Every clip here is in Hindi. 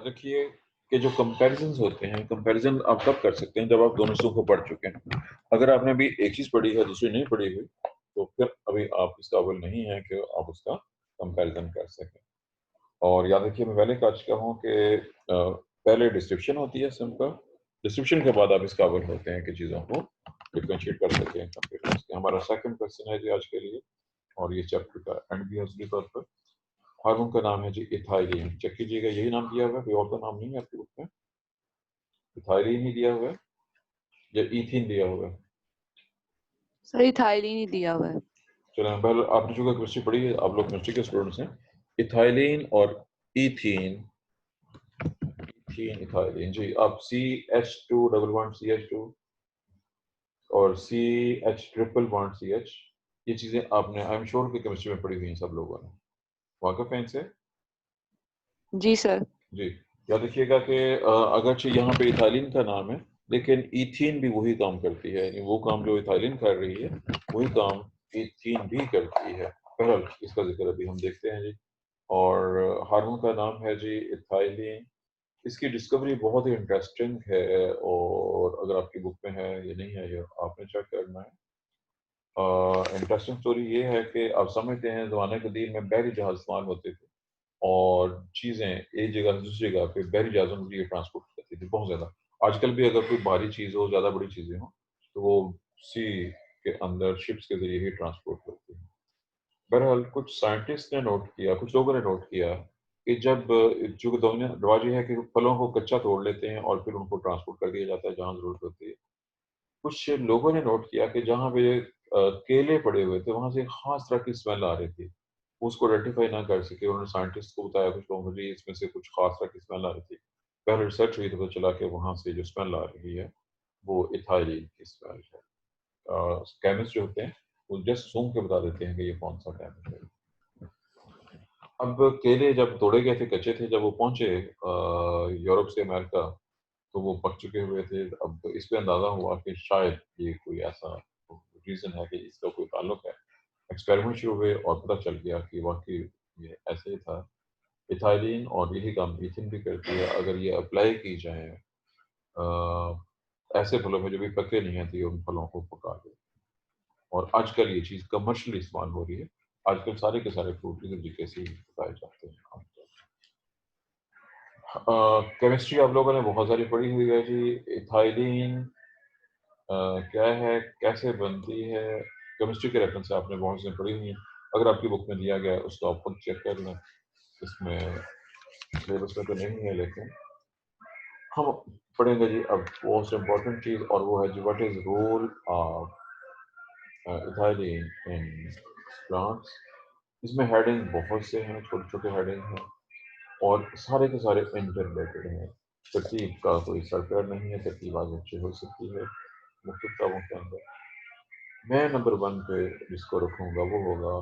देखिए कि जो कंपैरिज़न्स होते हैं, कंपैरिज़न आप तब कर सकते हैं जब आप दोनों चीज़ों को पढ़ चुके हैं। अगर आपने अभी एक चीज़ पढ़ी है, दूसरी नहीं पढ़ी हुई, तो फिर अभी आप इस काबिल नहीं हैं कि आप उसका कंपैरिज़न कर सकें। और याद रखिए मैं पहले कह चुका हूँ कि पहले डिस्क्रिप्शन होती है सिम का, डिस्क्रिप्शन के बाद आप इस काबिल होते हैं कि चीज़ों को डिफरेंशिएट कर सकें कंप्यूटर्स के। हमारा सेकंड क्वेश्चन है जी आज के लिए और ये चैप्टर का एंड भी है उसके तौर पर। हार्मोन का नाम है जी इथाइलीन। चेक कीजिएगा यही नाम दिया हुआ है, कोई और तो नाम नहीं है आपकी बुक में? इथाइलीन ही दिया हुआ है या ईथीन दिया हुआ है? सही थाईलीन ही दिया हुआ है। चलो पहले आपने चूंकि केमिस्ट्री पढ़ी है, आप लोग केमिस्ट्री के स्टूडेंट्स हैं। इथाइलीन और ईथीन, ईथीन इथाइलीन जी, आप CH2 डबल बॉन्ड CH2 और CH ट्रिपल बॉन्ड CH, ये चीजें आपने आई एम श्योर कि केमिस्ट्री में पढ़ी हुई हैं सब लोगों ने। वाकिफ हैं इनसे? जी सर। जी। याद रखिएगा कि अगरचे यहाँ पे इथाइलिन का नाम है, लेकिन ईथीन भी वही काम करती है, यानी वो काम जो इथाइलिन कर रही है, वही काम ईथीन भी करती है। बहरहाल इसका जिक्र अभी हम देखते हैं जी। और हार्मोन का नाम है जी इथाइलिन। इसकी डिस्कवरी बहुत ही इंटरेस्टिंग है और अगर आपकी बुक में है या नहीं है, ये आपने चेक करना है। इंटरेस्टिंग स्टोरी ये है कि आप समझते हैं ज़माने कदीम में बहरी जहाज़ इस्तेमाल होते थे और चीज़ें एक जगह से दूसरी जगह पे बहरी जहाज़ों के ज़रिए ट्रांसपोर्ट करती थी बहुत ज़्यादा। आजकल भी अगर कोई भारी चीज़ हो, ज़्यादा बड़ी चीज़ें हों, तो वो सी के अंदर शिप्स के ज़रिए ही ट्रांसपोर्ट होती हैं। बहरहाल कुछ साइंटिस्ट ने नोट किया, कुछ लोगों ने नोट किया कि जब चूँकि दुनिया रिवाज ये है कि फलों को कच्चा तोड़ लेते हैं और फिर उनको ट्रांसपोर्ट कर दिया जाता है जहाँ ज़रूरत होती है। कुछ लोगों ने नोट किया कि जहाँ पे केले पड़े हुए थे, वहाँ से एक ख़ास तरह की स्मेल आ रही थी। उसको रेक्टिफ़ाई ना कर सके, उन्होंने साइंटिस्ट को बताया, कुछ लोगों को जी इसमें से कुछ ख़ास तरह की स्मेल आ रही थी। पहले रिसर्च हुई तो पता चला कि वहाँ से जो स्मेल आ रही है, वो इथाइलिन की स्मेल है। केमिस्ट जो होते हैं, वो जस्ट सूंघ के बता देते हैं कि ये कौन-सा केमिकल है। अब केले जब तोड़े गए थे, कच्चे थे, जब वो पहुँचे यूरोप से अमेरिका, तो वो पक चुके हुए थे। अब इस पे अंदाज़ा हुआ कि शायद ये कोई ऐसा रीज़न है कि इसका कोई ताल्लुक है। एक्सपेरिमेंट शुरू हुए और पता चल गया कि वाक़ई ये ऐसे ही था। इथाइलिन और यही काम ईथिन भी करती है, अगर ये अप्लाई की जाए ऐसे फलों में जो भी पके नहीं हैं, तो ये उन फलों को पका दे। और आजकल ये चीज़ कमर्शियली इस्तेमाल हो रही है। आजकल सारे के सारे फ्रूट इसी तरीके से ही पकाए जाते हैं आमतौर पे। केमिस्ट्री आप लोगों ने बहुत सारी पढ़ी हुई है जी। इथाइलिन क्या है, कैसे बनती है, केमिस्ट्री के रेफरेंस से आपने बहुत सी पढ़ी हुई हैं। अगर आपकी बुक में दिया गया है, उसको आप खुद चेक कर लें। इसमें सिलेबस में तो नहीं है, लेकिन हम पढ़ेंगे जी अब मोस्ट इम्पोर्टेंट चीज़, और वो है जी what is role of ethylene in plants. इसमें हेडिंग बहुत से हैं, छोटे-छोटे हेडिंग हैं और सारे के सारे इंटररिलेटेड हैं। तरतीब का कोई सर-पैर नहीं है, तरतीब आगे अच्छी हो सकती है मुख्तलिफ किताबों के अंदर। मैं नंबर 1 पे जिसको रखूँगा वो होगा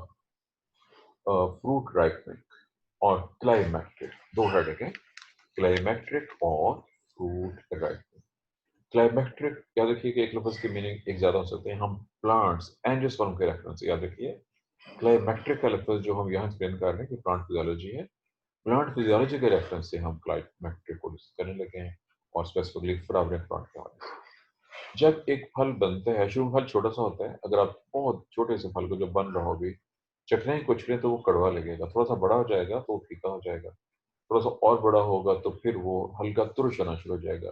फ्रूट राइपनिंग और क्लाइमैक्टिक। 2 हेडिंग हैं, क्लाइमैक्टिक और फ्रूट राइपनिंग। क्लाइमैक्टिक याद रखिए कि एक लफ्ज़ की मीनिंग एक ज़्यादा हो सकते हैं। हम प्लांट्स एंजियोस्पर्म के रेफरेंस से याद रखिए। क्लाइमैक्टिक का लफ्ज़ जो हम यहाँ एक्सप्लेन कर रहे हैं कि प्लांट फिजियोलॉजी है। प्लांट फिजियोलॉजी के रेफरेंस से हम क्लाइमैक्टिक को डिस्कस करने लगे हैं और स्पेसिफिकली फ्लावरिंग प्लांट के हवाले से। जब एक फल बनता है, शुरू में फल छोटा-सा होता है, अगर आप बहुत छोटे से फल को जब बन रहा हो अभी, चखने की कोशिश करें तो वो कड़वा लगेगा, थोड़ा-सा बड़ा हो जाएगा तो वो फीका हो जाएगा, थोड़ा-सा और बड़ा होगा तो फिर वो हल्का तुरश आना शुरू हो जाएगा,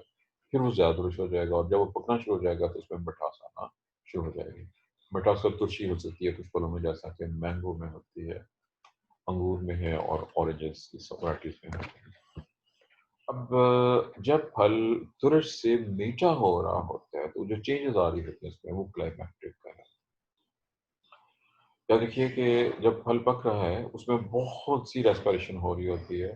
फिर वो ज़्यादा तुरश हो जाएगा और जब वो पकना शुरू हो जाएगा तो उसमें मिठास आना शुरू हो जाएगी। मिठास कब तुलसी हो सकती है कुछ फलों में, जैसा कि मैंगो में होती है, अंगूर में है और ऑरेंजेस की वैराइटीज़ में होती है। अब जब फल तुरश से मीठा हो रहा होता है, तो जो चेंजेज़ आ रही होती हैं उसमें, वो क्लाइमैक्टिक का है। या देखिए कि जब फल पक रहा है, उसमें बहुत सी रेस्पिरेशन हो रही होती है।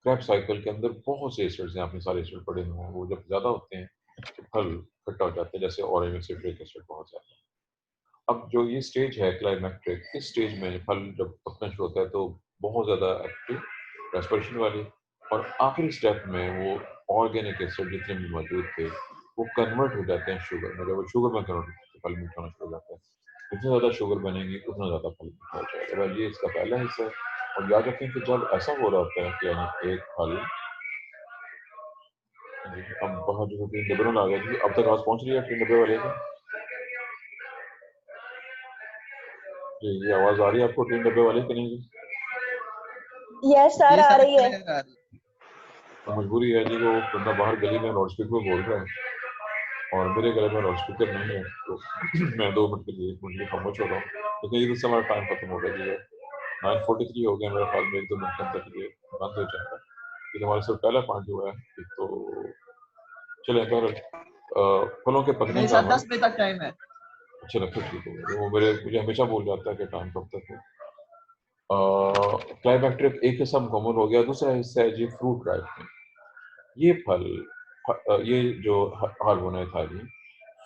क्रेब्स साइकिल के अंदर बहुत से एसिड्स हैं, आपने सारे एसिड पढ़े हुए हैं, वो जब ज़्यादा होते हैं, तो फल खट्टा हो जाता है, जैसे ऑरेंज में सिट्रिक एसिड बहुत ज़्यादा। अब जो ये स्टेज है क्लाइमैक्टिक, इस स्टेज में फल जब पकना शुरू होता है, तो बहुत ज़्यादा एक्टिव रेस्पिरेशन वाली, और आखिरी स्टेप में वो ऑर्गेनिक एसिड जितने भी मौजूद थे, वो कन्वर्ट हो जाते हैं शुगर में। जब वो शुगर में कन्वर्ट होते हैं, तो फल मीठा होना शुरू हो जाता है। जितनी ज़्यादा शुगर बनेगी, उतना ज़्यादा फल मीठा हो जाएगा। वेल ये इसका पहला हिस्सा है। और याद रखें कि जब ऐसा हो रहा होता है कि यानी एक फल हम बाहर जो 3 डब्बे में आ गए जी। अब तक आवाज पहुंच रही है 3 डब्बे वाले की? जी, ये आवाज आ रही है आपको 3 डब्बे वाले की नहीं जी? यस सर, आ रही है। तो मजबूरी है जी, वो बंदा बाहर गली में लाउड स्पीकर पे बोल रहा है और मेरे गले में लाउड स्पीकर नहीं है, तो मैं 2 मिनट के लिए 1 मिनट के लिए खामोश हो रहा हूँ, क्योंकि ये तो हमारा टाइम खत्म हो गया जी। 9:43 हो गया, मेरे ख्याल में 1-2 मिनट के अंदर ये बंद हो जाएगा। ये हमारे सिर्फ पहला पॉइंट हुआ है, एक तो चले फलों के पकने का 10 बजे तक टाइम है। चलो फिर ठीक हो गया। वो मुझे हमेशा बोल जाता है कि टाइम कब तक है। क्लाइमैक्ट्रिक एक हिस्सा मुकम्मल हो गया, दूसरा हिस्सा है जी फ्रूट राइपनिंग। ये फल ये जो हार्मोन है थायरीन,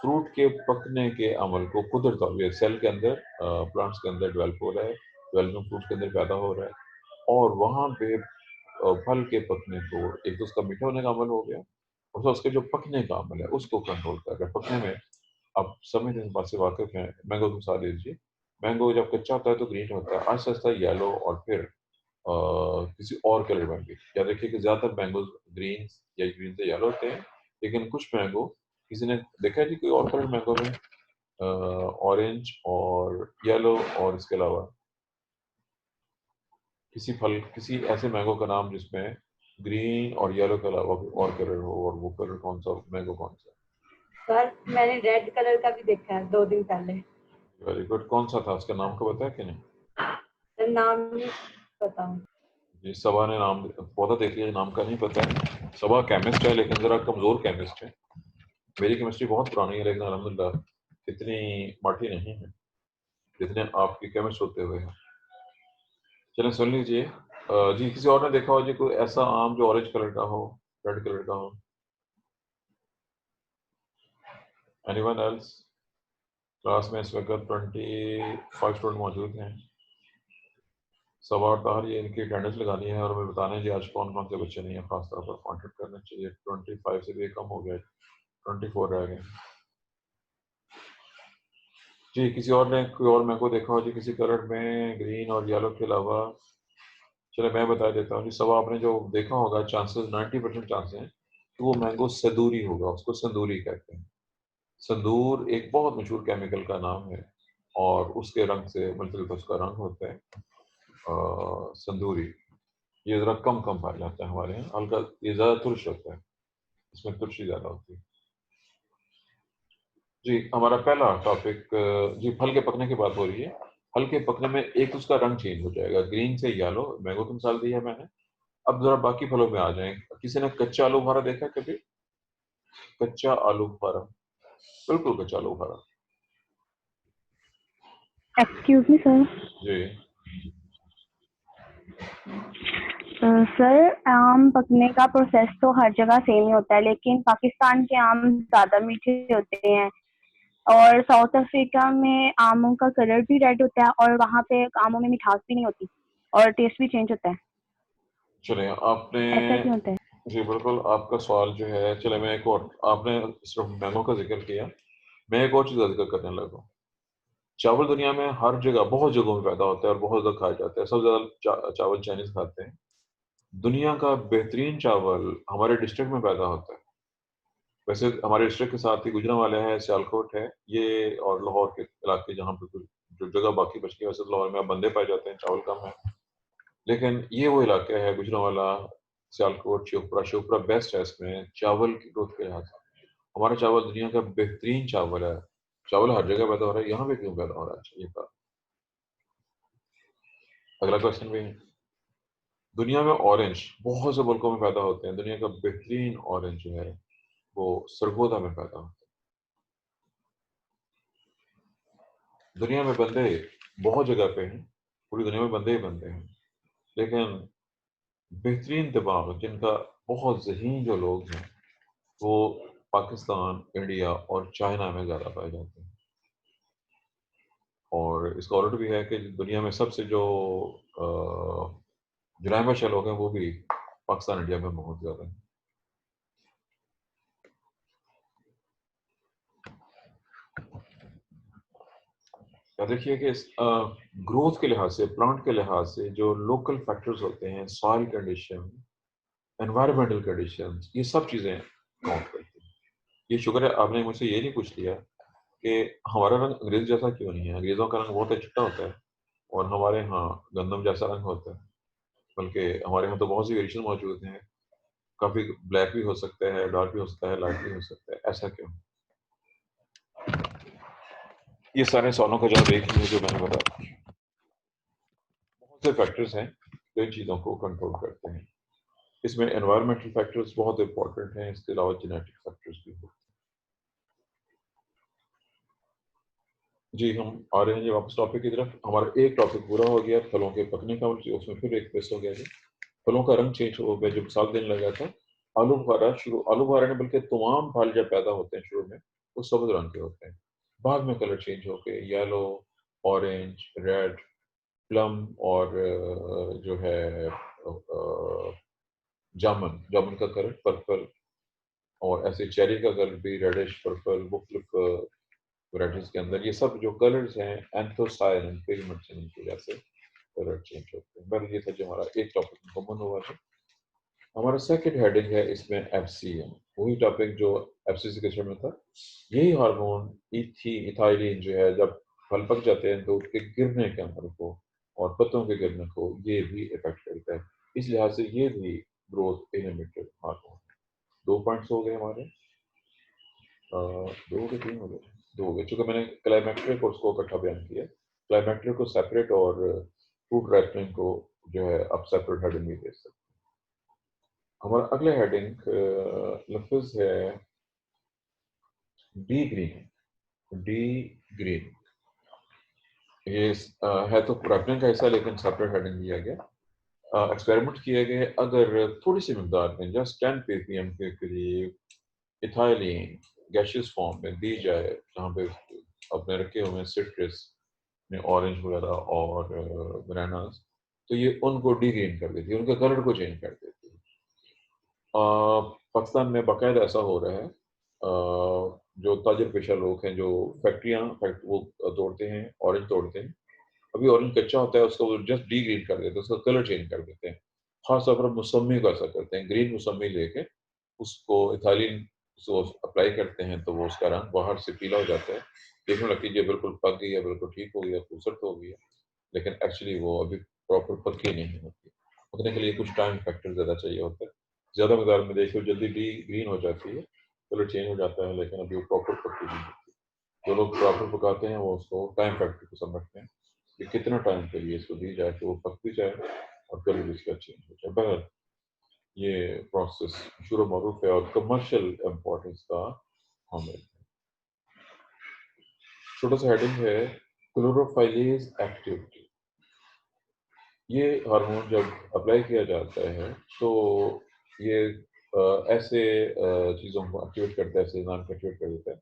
फ्रूट के पकने के अमल को कुदरत तौर पे सेल के अंदर प्लांट्स के अंदर डेवलप हो रहा है, डेवलपिंग फ्रूट के अंदर पैदा हो रहा है और वहाँ पे फल के पकने को एक तो उसका मीठा होने का अमल हो गया और उसके जो पकने का अमल है उसको कंट्रोल कर रहा है। पकने में आप समझ इस बात से वाकिफ हैं, मैंगो की मिसाल लीजिए। मैंगो जब कच्चा होता है तो ग्रीन होता है, आहिस्ता आहिस्ता येलो और फिर किसी और कलर में भी। या देखिए कि ज़्यादातर मैंगो ग्रीन या ग्रीन से येलो होते हैं, लेकिन कुछ मैंगो किसी ने देखा है जी कोई और कलर मैंगो में ऑरेंज और येलो और इसके अलावा किसी फल किसी ऐसे मैंगो का नाम जिसमें ग्रीन और येलो के अलावा कोई और कलर हो, और वो कलर कौन सा मैंगो कौन सा? सर मैंने रेड कलर का भी देखा है 2 दिन पहले। Very good. कौन सा था, उसका नाम को बताया कि नहीं? सर नाम नहीं पता। जी, सबा ने नाम पौधा देख लिया, नाम का नहीं पता है। सबा केमिस्ट है लेकिन जरा कमजोर केमिस्ट है। मेरी केमिस्ट्री बहुत पुरानी है लेकिन अल्हम्दुलिल्लाह इतनी माठी नहीं है जितने आपकी केमिस्ट होते हुए हैं। चलिए सुन लीजिए। जी, किसी और ने देखा हो जी कोई ऐसा आम जो ऑरेंज कलर का हो, रेड कलर का हो? Anyone else? क्लास में इस वक्त 25 स्टूडेंट मौजूद हैं। सबा और ताहर ये इनकी अटेंडेंस लगानी है और हमें बताना है जी आज कौन कौन से बच्चे नहीं है, खासतौर पर कॉन्टेक्ट करना चाहिए। 25 से भी कम हो गया, 24 रह गए जी। किसी और ने कोई और मैंगो देखा हो जी किसी कलर में ग्रीन और येलो के अलावा? चलो मैं बता देता हूँ जी। सब आपने जो देखा होगा, चांसेस 90% चांसेस हैं कि वो मैंगो सदूरी होगा, उसको संदूरी कहते हैं। संदूर एक बहुत मशहूर केमिकल का नाम है और उसके रंग से मिलता उसका रंग होता है संदूरी। ये जरा कम कम पाया जाता है हमारे यहाँ, हल्का ये ज़्यादा तुर्श होता है, इसमें तुर्शी ज़्यादा होती है जी। हमारा पहला टॉपिक जी फल के पकने की बात हो रही है। फल के पकने में एक उसका रंग चेंज हो जाएगा, ग्रीन से येलो, मैंगो की मिसाल दी है मैंने। अब जरा बाकी फलों में आ जाएं। किसी ने कच्चा आलू बुखारा देखा है कभी? कच्चा आलू बुखारा, बिल्कुल कच्चा आलू बुखारा एक्सक्यूज मी सर। जी। सर आम पकने का प्रोसेस तो हर जगह सेम ही होता है, लेकिन पाकिस्तान के आम ज़्यादा मीठे होते हैं और साउथ अफ्रीका में आमों का कलर भी रेड होता है और वहाँ पे आमों में मिठास भी नहीं होती और टेस्ट भी चेंज होता है। चलिए आपने ऐसा क्यों होता है? जी बिल्कुल आपका सवाल जो है, चले मैं एक और, आपने सिर्फ मैंगो का जिक्र किया, मैं एक और चीज़ का जिक्र करने लगा हूँ। चावल दुनिया में हर जगह बहुत जगहों में पैदा होता है और बहुत ज़्यादा खाया जाता है। सबसे ज़्यादा चावल चाइनीज खाते हैं। दुनिया का बेहतरीन चावल हमारे डिस्ट्रिक्ट में पैदा होता है। वैसे हमारे डिस्ट्रिक्ट के साथ ही गुजरांवाला है, सियालकोट है ये, और लाहौर के इलाके जहाँ पे कुछ जो जगह बाकी बच गई। वैसे तो लाहौर में अब बंदे पाए जाते हैं, चावल कम है, लेकिन ये वो इलाका है गुजरांवाला, सियालकोट, शिवपुरा। शिवपुरा बेस्ट है इसमें चावल की ग्रोथ के लिहाज से। हमारा चावल दुनिया का बेहतरीन चावल है। चावल हर जगह पैदा हो रहा है, यहाँ पे क्यों पैदा हो रहा है? अच्छा ये बात। अगला क्वेश्चन भी है। दुनिया में ऑरेंज बहुत से मुल्कों में पैदा होते हैं। दुनिया का बेहतरीन ऑरेंज जो है वो सरगोदा में पैदा होता है। दुनिया में बंदे बहुत जगह पे हैं, पूरी दुनिया में बंदे ही बंदे हैं, लेकिन बेहतरीन दिमाग जिनका, बहुत ज़हीन जो लोग हैं, वो पाकिस्तान, इंडिया और चाइना में ज़्यादा पाए जाते हैं। और इसका ऑर्डर भी है कि दुनिया में सबसे जो जुराइम बादशाह लोग हैं वो भी पाकिस्तान, इंडिया में बहुत ज़्यादा हैं। देखिए कि ग्रोथ के लिहाज से, प्लांट के लिहाज से जो लोकल फैक्टर्स होते हैं, सॉइल कंडीशन, एनवायरमेंटल कंडीशंस, ये सब चीज़ें काउंट करती हैं। ये शुक्र है आपने मुझसे ये नहीं पूछ लिया कि हमारा रंग अंग्रेज जैसा क्यों नहीं है। अंग्रेज़ों का रंग बहुत चिट्टा होता है और हमारे यहाँ गंदम जैसा रंग होता है, बल्कि हमारे यहाँ तो बहुत सी वेरिएशन मौजूद हैं। काफ़ी ब्लैक भी हो सकता है, डार्क भी हो सकता है, लाइट भी हो सकता है, ऐसा क्यों? ये सारे सवालों का जवाब एक ही है जो मैंने बताया। बहुत से फैक्टर्स हैं जो इन चीज़ों को कंट्रोल करते हैं। इसमें एनवायरमेंटल फैक्टर्स बहुत इंपॉर्टेंट हैं, इसके अलावा जेनेटिक फैक्टर्स भी हैं। जी, हम आ रहे हैं जी वापस टॉपिक की तरफ। हमारा एक टॉपिक पूरा हो गया फलों के पकने का, उसमें फिर एक मिस हो गया जी। फलों का रंग चेंज हो गया, जो मिसाल देने लगा था। आलू बुखारा नहीं बल्कि तमाम फल जब पैदा होते हैं शुरू में, वो सब्ज रंग के होते हैं। बाद में कलर चेंज होके येलो, ऑरेंज, रेड, प्लम और जो है जामुन जामुन का कलर पर्पल, और ऐसे चेरी का कलर भी रेडिश पर्पल, मुख्तलिफ वैराइटीज के अंदर ये सब जो कलर्स हैं एंथोसायनिन पिगमेंट्स की वजह से कलर चेंज होते हैं। बस ये था जो हमारा एक टॉपिक मुकम्मल हुआ था। हमारा सेकंड हेडिंग है इसमें एफसीएम, वही टॉपिक जो एफसीसी के में था। यही हार्मोन इथाइलिन जो है जब फल पक जाते हैं तो उसके गिरने के अमल को और पत्तों के गिरने को ये भी इफेक्ट करता है। इस लिहाज से ये भी ग्रोथ इनहिबिटर हार्मोन। 2 पॉइंट्स हो गए हमारे, 2 के 3 हो गए, 2 हो गए, चूंकि मैंने क्लाइमेक्ट्रिक और उसको इकट्ठा बयान किया। क्लाइमेक्ट्रिक को सेपरेट और फ्रूट रैपलिंग को जो है अब सेपरेट हेडिंग भी दे सकते हैं। हमारा अगला हेडिंग लफ्ज है डी ग्रीन। डी ग्रीन ये है तो रैपलिंग का हिस्सा, लेकिन सेपरेट हेडिंग दिया गया। एक्सपेरिमेंट किए गए, अगर थोड़ी सी मकदार में जस्ट 10 ppm के करीब इथाइलिन गैशियस फॉर्म में दी जाए, जहाँ पे अपने रखे हुए सिट्रस में ऑरेंज वगैरह और बनानास, तो ये उनको डिग्रीन कर देती है, उनके कलर को चेंज कर देती है। पाकिस्तान में बाकायदा ऐसा हो रहा है। जो ताजर पेशा लोग हैं जो वो तोड़ते हैं, ऑरेंज तोड़ते हैं, अभी ऑरेंज कच्चा होता है उसको वो जस्ट डी ग्रीन कर देते हैं, उसका कलर चेंज कर देते हैं। खास तौर पर मौसमी का ऐसा करते हैं, ग्रीन मौसमी लेके उसको इथाइलिन उसको अप्लाई करते हैं तो वो उसका रंग बाहर से पीला हो जाता है। देखने लगती है ये बिल्कुल पक गई है, बिल्कुल ठीक हो गया, खूबसूरत हो गई है, लेकिन एक्चुअली वो अभी प्रॉपर पक्की नहीं होती। पकने के लिए कुछ टाइम फैक्टर ज़्यादा चाहिए होता है। ज़्यादा मकदार में देखो जल्दी डी ग्रीन हो जाती है, कलर चेंज हो जाता है, लेकिन अभी वो प्रॉपर पक्की नहीं होती। जो लोग प्रॉपर पकाते हैं वो उसको टाइम फैक्टर को समझते हैं कि कितना टाइम के लिए इसको दी जाए कि वो पक भी जाए और कलर भी इसका चेंज हो जाए। बहरहाल ये प्रोसेस शुरू मरूफ है और कमर्शियल इम्पोर्टेंस का हामिल है। छोटा सा हेडिंग है क्लोरोफाइलेज एक्टिविटी। ये हार्मोन जब अप्लाई किया जाता है तो ये ऐसे चीज़ों को एक्टिवेट करता है, ऐसे एंजाइम को एक्टिवेट कर देता है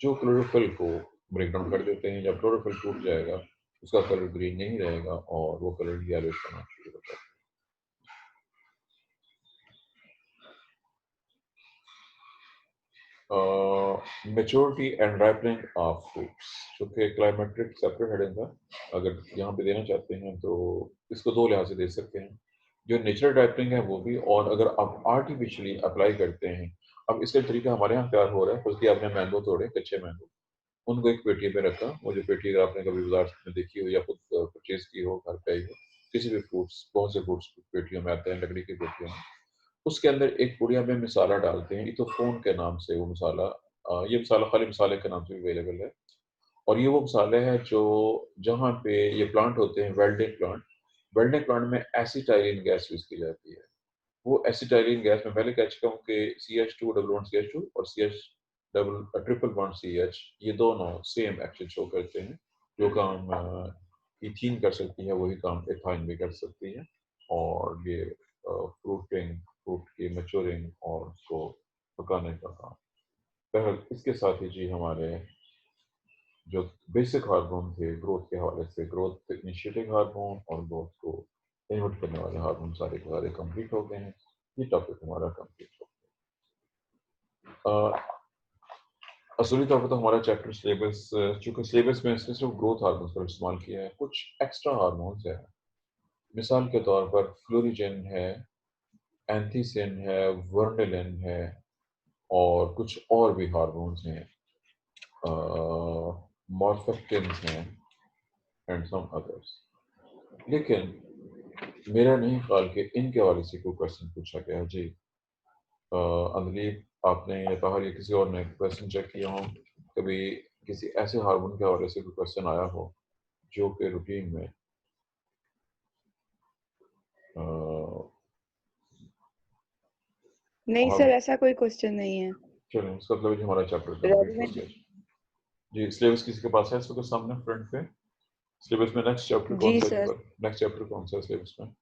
जो क्लोरोफिल को ब्रेक डाउन कर देते हैं। जब क्लोरोफिल टूट जाएगा उसका कलर ग्रीन नहीं रहेगा और वो कलर येलोइश होना शुरू हो जाएगा। Maturity and ripening of fruits, चूँकि क्लाइमेट्रिक सेपरेट हेडिंग था, अगर यहाँ पे देना चाहते हैं तो इसको 2 लिहाज से दे सकते हैं। जो नेचुरल राइपनिंग है वो भी, और अगर आप आर्टिफिशियली अप्लाई करते हैं। अब इसका तरीका हमारे यहाँ तैयार हो रहा है, बल्कि आपने मैंगो तोड़े, कच्चे मैंगो, उनको एक पेटी में रखा। वो जो पेटी अगर आपने कभी बाजार में देखी हो या खुद परचेज की हो, घर पे आई हो, किसी भी फ्रूट्स, बहुत से फ्रूट्स पेटियों में आते हैं, लकड़ी की पेटियों में, उसके अंदर एक पुड़िया में मसाला डालते हैं, इथोफोन के नाम से वो मसाला। ये मसाला खाली मसाले के नाम से भी अवेलेबल है, और ये वो मसाले हैं जो जहाँ पे ये प्लांट होते हैं, वेल्डिंग प्लांट में एसिटाइलिन गैस यूज की जाती है। वो एसिटाइलिन गैस में पहले कह चुका हूँ कि CH2 डबल बॉन्ड CH2 और CH double triple bond CH, ये दोनों सेम एक्शन शो करते हैं। जो काम इथीन कर सकती है वही काम एथाइन भी कर सकती है, और ये फ्रूट की मैच्योरिंग और उसको पकाने का काम। बहरहाल इसके साथ ही जी हमारे जो बेसिक हार्मोन थे ग्रोथ के हवाले से, ग्रोथ इनिशिएटिंग हार्मोन और ग्रोथ को इनहिबिट करने वाले हार्मोन सारे के सारे कंप्लीट हो गए हैं। ये टॉपिक हमारा कंप्लीट हो गया। असली तौर पर तो हमारा चैप्टर सिलेबस, चूँकि सिलेबस में सिर्फ ग्रोथ हार्मोन्स पर इस्तेमाल किया है, कुछ एक्स्ट्रा हार्मोन्स है। मिसाल के तौर पर फ्लोरिजन है, एंथीसिन है, वर्नेलिन है, और कुछ और भी हार्मोन्स हैं, मॉर्फेक्टिन्स हैं एंड सम अदर्स। लेकिन मेरा नहीं ख्याल कि इनके हवाले से कोई क्वेश्चन पूछा गया। जी अंदलीप, आपने या ताहर या किसी और ने क्वेश्चन चेक किया हो, कभी किसी ऐसे हार्मोन के हवाले से कोई क्वेश्चन आया हो जो कि रूटीन में नहीं सर, ऐसा कोई क्वेश्चन नहीं है। चलें, इसका मतलब है कि हमारा चैप्टर कंप्लीट हो रेलिवेंट गया। जी, सिलेबस किसी के पास है इसके सामने फ्रंट पे? सिलेबस में नेक्स्ट चैप्टर कौन जी सा सर। है? नेक्स्ट चैप्टर कौन सा है सिलेबस में?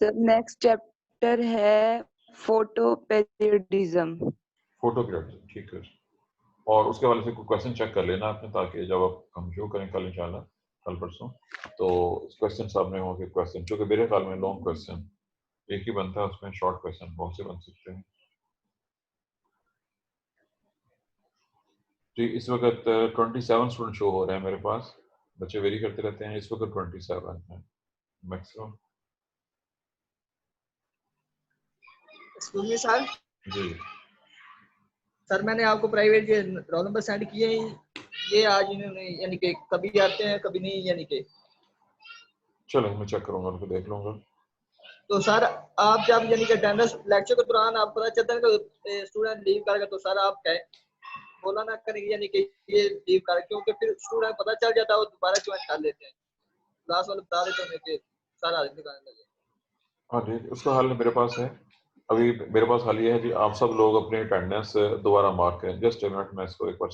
सर नेक्स्ट चैप्टर है फोटोपेरियोडिज्म। फोटोग्राफ, ठीक है। और उसके वाले से कोई क्वेश्चन चेक कर लेना आपने, ताकि जब आप हम शुरू करें कल इंशाल्लाह, कल परसों, तो क्वेश्चन सामने होंगे। क्वेश्चन क्योंकि मेरे ख्याल में लॉन्ग क्वेश्चन एक ही बनता है, उसमें शॉर्ट क्वेश्चन बहुत से बन सकते हैं। जी, इस वक्त 27 स्टूडेंट शो हो रहे हैं मेरे पास। बच्चे वेरी करते रहते हैं। इस वक्त 27 हैं मैक्सिमम। Excuse me sir. जी सर मैंने आपको प्राइवेट ये रोल नंबर सेंड किए हैं, ये आज इन्होंने यानी कि कभी आते हैं कभी नहीं, यानी कि चलो मैं चेक करूंगा, उनको देख लूंगा। तो सर आप जब यानी कि अटेंडेंस लेक्चर के दौरान आप पता चलता है कि स्टूडेंट लीव करेगा, तो सर आप कहें बोला ना करेंगे यानी कि ये लीव कर, क्योंकि फिर स्टूडेंट पता चल जाता है वो दोबारा ज्वाइन कर लेते हैं। क्लास वाले बता देते हैं कि सर आज निकालने लगे। हाँ जी, उसका हल मेरे पास है। अभी मेरे पास हल ये है जी, आप सब लोग अपनी अटेंडेंस दोबारा मार्क करें। जस्ट अ मिनट, मैं इसको एक बार